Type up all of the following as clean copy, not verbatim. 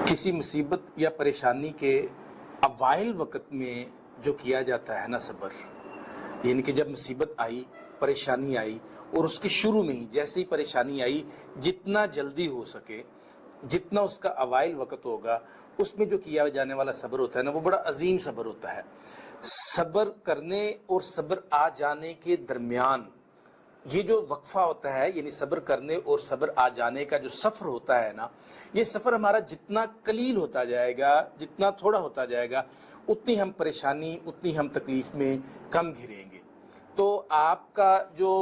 کسی مصیبت یا پریشانی کے اوائل وقت میں جو کیا جاتا ہے نا صبر، یعنی کہ جب مصیبت آئی، پریشانی آئی اور اس کے شروع میں ہی جیسے ہی پریشانی آئی، جتنا جلدی ہو سکے، جتنا اس کا اوائل وقت ہوگا، اس میں جو کیا جانے والا صبر ہوتا ہے نا، وہ بڑا عظیم صبر ہوتا ہے۔ صبر کرنے اور صبر آ جانے کے درمیان یہ جو وقفہ ہوتا ہے، یعنی صبر کرنے اور صبر آ جانے کا جو سفر ہوتا ہے نا، یہ سفر ہمارا جتنا قلیل ہوتا جائے گا، جتنا تھوڑا ہوتا جائے گا، اتنی ہم پریشانی، اتنی ہم تکلیف میں کم گھریں گے۔ تو آپ کا جو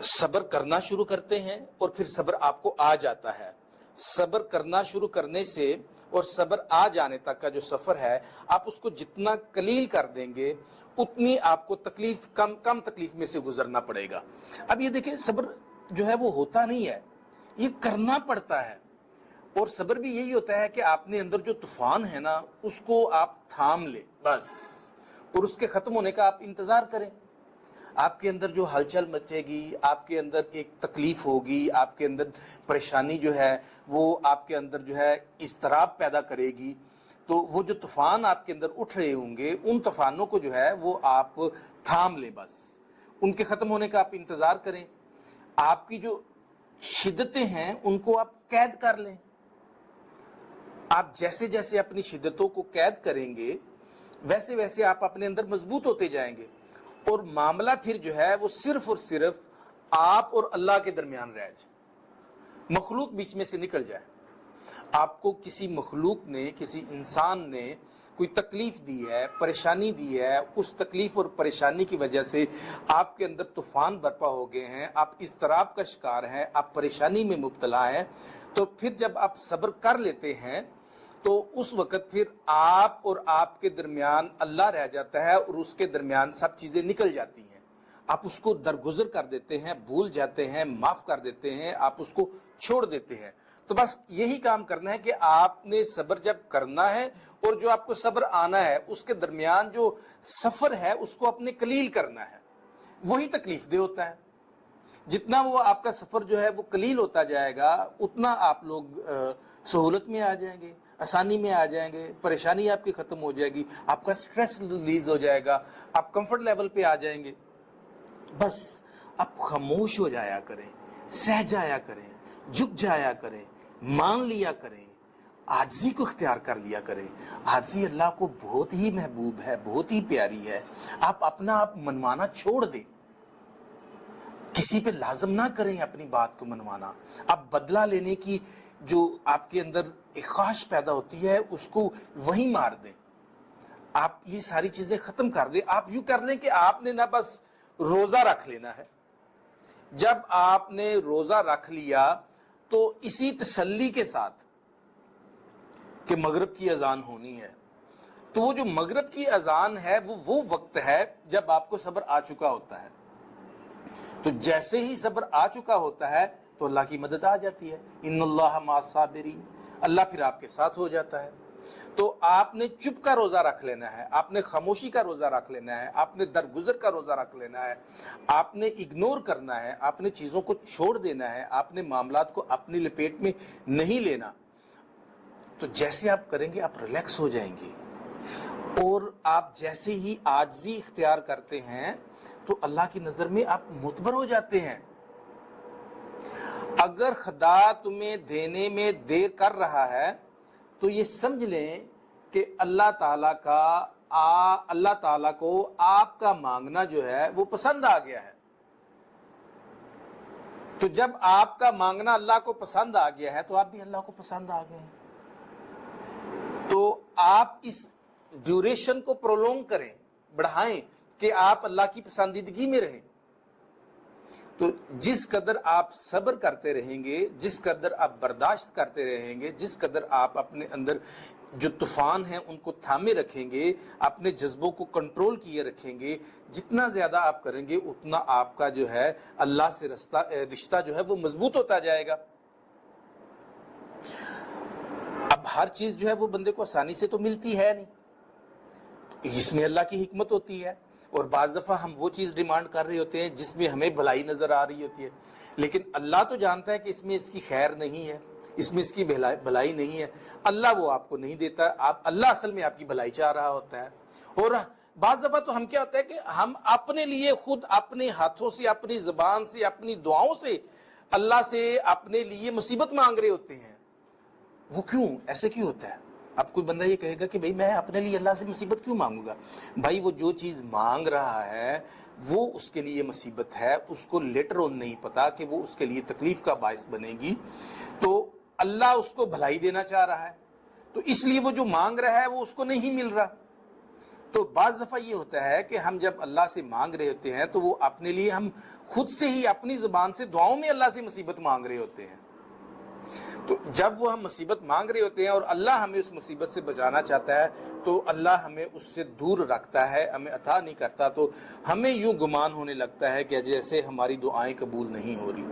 صبر کرنا شروع کرتے ہیں اور پھر صبر آپ کو آ جاتا ہے، صبر کرنا شروع کرنے سے اور صبر آ جانے تک کا جو سفر ہے، آپ اس کو جتنا قلیل کر دیں گے، اتنی آپ کو تکلیف کم تکلیف میں سے گزرنا پڑے گا۔ اب یہ دیکھیں، صبر جو ہے وہ ہوتا نہیں ہے، یہ کرنا پڑتا ہے۔ اور صبر بھی یہی ہوتا ہے کہ آپ نے اندر جو طوفان ہے نا، اس کو آپ تھام لیں بس، اور اس کے ختم ہونے کا آپ انتظار کریں۔ آپ کے اندر جو ہلچل مچے گی، آپ کے اندر ایک تکلیف ہوگی، آپ کے اندر پریشانی جو ہے وہ آپ کے اندر جو ہے اضطراب پیدا کرے گی، تو وہ جو طوفان آپ کے اندر اٹھ رہے ہوں گے، ان طوفانوں کو جو ہے وہ آپ تھام لیں بس، ان کے ختم ہونے کا آپ انتظار کریں۔ آپ کی جو شدتیں ہیں ان کو آپ قید کر لیں۔ آپ جیسے جیسے اپنی شدتوں کو قید کریں گے، ویسے ویسے آپ اپنے اندر مضبوط ہوتے جائیں گے، اور معاملہ پھر جو ہے وہ صرف اور صرف آپ اور اللہ کے درمیان رہ جائے، مخلوق بیچ میں سے نکل جائے۔ آپ کو کسی مخلوق نے، کسی انسان نے کوئی تکلیف دی ہے، پریشانی دی ہے، اس تکلیف اور پریشانی کی وجہ سے آپ کے اندر طوفان برپا ہو گئے ہیں، آپ اضطراب کا شکار ہیں، آپ پریشانی میں مبتلا ہیں، تو پھر جب آپ صبر کر لیتے ہیں تو اس وقت پھر آپ اور آپ کے درمیان اللہ رہ جاتا ہے، اور اس کے درمیان سب چیزیں نکل جاتی ہیں۔ آپ اس کو درگزر کر دیتے ہیں، بھول جاتے ہیں، معاف کر دیتے ہیں، آپ اس کو چھوڑ دیتے ہیں۔ تو بس یہی کام کرنا ہے کہ آپ نے صبر جب کرنا ہے اور جو آپ کو صبر آنا ہے، اس کے درمیان جو سفر ہے اس کو اپنے قلیل کرنا ہے، وہی تکلیف دہ ہوتا ہے۔ جتنا وہ آپ کا سفر جو ہے وہ قلیل ہوتا جائے گا، اتنا آپ لوگ سہولت میں آ جائیں گے، آسانی میں آ جائیں گے، پریشانی آپ کی ختم ہو جائے گی، آپ کا سٹریس ریلیز ہو جائے گا، آپ کمفرٹ لیول پہ آ جائیں گے۔ بس آپ خاموش ہو جایا کریں، سہ جایا کریں، جھک جایا کریں، مان لیا کریں، عاجزی کو اختیار کر لیا کریں۔ عاجزی اللہ کو بہت ہی محبوب ہے، بہت ہی پیاری ہے۔ آپ اپنا آپ منوانا چھوڑ دیں، کسی پہ لازم نہ کریں اپنی بات کو منوانا۔ آپ بدلہ لینے کی جو آپ کے اندر ایک خواہش پیدا ہوتی ہے، اس کو وہیں مار دیں۔ آپ یہ ساری چیزیں ختم کر دیں۔ آپ یوں کر لیں کہ آپ نے نہ بس روزہ رکھ لینا ہے، جب آپ نے روزہ رکھ لیا تو اسی تسلی کے ساتھ کہ مغرب کی اذان ہونی ہے، تو وہ جو مغرب کی اذان ہے وہ وقت ہے جب آپ کو صبر آ چکا ہوتا ہے۔ تو جیسے ہی صبر آ چکا ہوتا ہے تو اللہ کی مدد آ جاتی ہے، ان اللہ مع الصابرین، اللہ پھر آپ کے ساتھ ہو جاتا ہے۔ تو آپ نے چپ کا روزہ رکھ لینا ہے، آپ نے خاموشی کا روزہ رکھ لینا ہے، آپ نے درگزر کا روزہ رکھ لینا ہے، آپ نے اگنور کرنا ہے، آپ نے چیزوں کو چھوڑ دینا ہے، آپ نے معاملات کو اپنی لپیٹ میں نہیں لینا۔ تو جیسے آپ کریں گے آپ ریلیکس ہو جائیں گے، اور آپ جیسے ہی عاجزی اختیار کرتے ہیں تو اللہ کی نظر میں آپ معتبر ہو جاتے ہیں۔ اگر خدا تمہیں دینے میں دیر کر رہا ہے تو یہ سمجھ لیں کہ اللہ تعالیٰ کو آپ کا مانگنا جو ہے وہ پسند آ گیا ہے۔ تو جب آپ کا مانگنا اللہ کو پسند آ گیا ہے تو آپ بھی اللہ کو پسند آ گئے ہیں۔ تو آپ اس ڈیوریشن کو پرولونگ کریں، بڑھائیں، کہ آپ اللہ کی پسندیدگی میں رہیں۔ تو جس قدر آپ صبر کرتے رہیں گے، جس قدر آپ برداشت کرتے رہیں گے، جس قدر آپ اپنے اندر جو طوفان ہیں ان کو تھامے رکھیں گے، اپنے جذبوں کو کنٹرول کیے رکھیں گے، جتنا زیادہ آپ کریں گے اتنا آپ کا جو ہے اللہ سے رشتہ جو ہے وہ مضبوط ہوتا جائے گا۔ اب ہر چیز جو ہے وہ بندے کو آسانی سے تو ملتی ہے نہیں، اس میں اللہ کی حکمت ہوتی ہے، اور بعض دفعہ ہم وہ چیز ڈیمانڈ کر رہے ہوتے ہیں جس میں ہمیں بھلائی نظر آ رہی ہوتی ہے، لیکن اللہ تو جانتا ہے کہ اس میں اس کی خیر نہیں ہے، اس میں اس کی بھلائی نہیں ہے، اللہ وہ آپ کو نہیں دیتا، اللہ اصل میں آپ کی بھلائی چاہ رہا ہوتا ہے۔ اور بعض دفعہ تو ہم کیا ہوتا ہے کہ ہم اپنے لیے خود اپنے ہاتھوں سے، اپنی زبان سے، اپنی دعاؤں سے اللہ سے اپنے لیے مصیبت مانگ رہے ہوتے ہیں۔ وہ کیوں؟ ایسے کیوں ہوتا ہے؟ اب کوئی بندہ یہ کہے گا کہ بھئی میں اپنے لیے اللہ سے مصیبت کیوں مانگوں گا؟ بھائی وہ جو چیز مانگ رہا ہے وہ اس کے لیے مصیبت ہے، اس کو لیٹر آن نہیں پتا کہ وہ اس کے لیے تکلیف کا باعث بنے گی، تو اللہ اس کو بھلائی دینا چاہ رہا ہے، تو اس لیے وہ جو مانگ رہا ہے وہ اس کو نہیں مل رہا۔ تو بعض دفعہ یہ ہوتا ہے کہ ہم جب اللہ سے مانگ رہے ہوتے ہیں تو وہ اپنے لیے ہم خود سے ہی اپنی زبان سے دعاؤں میں اللہ سے مصیبت مانگ رہے ہوتے ہیں۔ تو جب وہ ہم مصیبت مانگ رہے ہوتے ہیں اور اللہ ہمیں اس مصیبت سے بچانا چاہتا ہے تو اللہ ہمیں اس سے دور رکھتا ہے، ہمیں عطا نہیں کرتا، تو ہمیں یوں گمان ہونے لگتا ہے کہ جیسے ہماری دعائیں قبول نہیں ہو رہی۔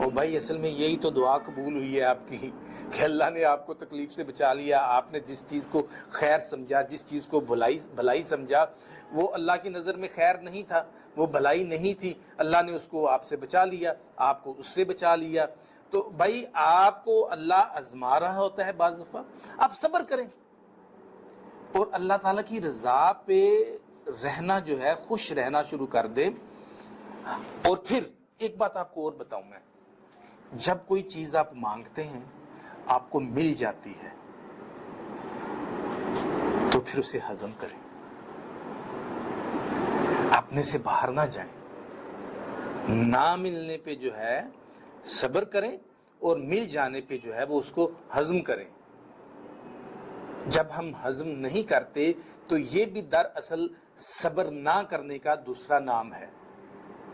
اور بھائی اصل میں یہی تو دعا قبول ہوئی ہے آپ کی کہ اللہ نے آپ کو تکلیف سے بچا لیا، آپ نے جس چیز کو خیر سمجھا، جس چیز کو بھلائی سمجھا، وہ اللہ کی نظر میں خیر نہیں تھا، وہ بھلائی نہیں تھی، اللہ نے اس کو آپ سے بچا لیا، آپ کو اس سے بچا لیا۔ تو بھائی آپ کو اللہ آزما رہا ہوتا ہے، بعض دفعہ آپ صبر کریں اور اللہ تعالیٰ کی رضا پہ رہنا جو ہے، خوش رہنا شروع کر دیں۔ اور پھر ایک بات آپ کو اور بتاؤں میں، جب کوئی چیز آپ مانگتے ہیں آپ کو مل جاتی ہے تو پھر اسے ہضم کریں، اپنے سے باہر نہ جائیں، نہ ملنے پہ جو ہے صبر کریں اور مل جانے پہ جو ہے وہ اس کو ہضم کریں۔ جب ہم ہضم نہیں کرتے تو یہ بھی دراصل صبر نہ کرنے کا دوسرا نام ہے۔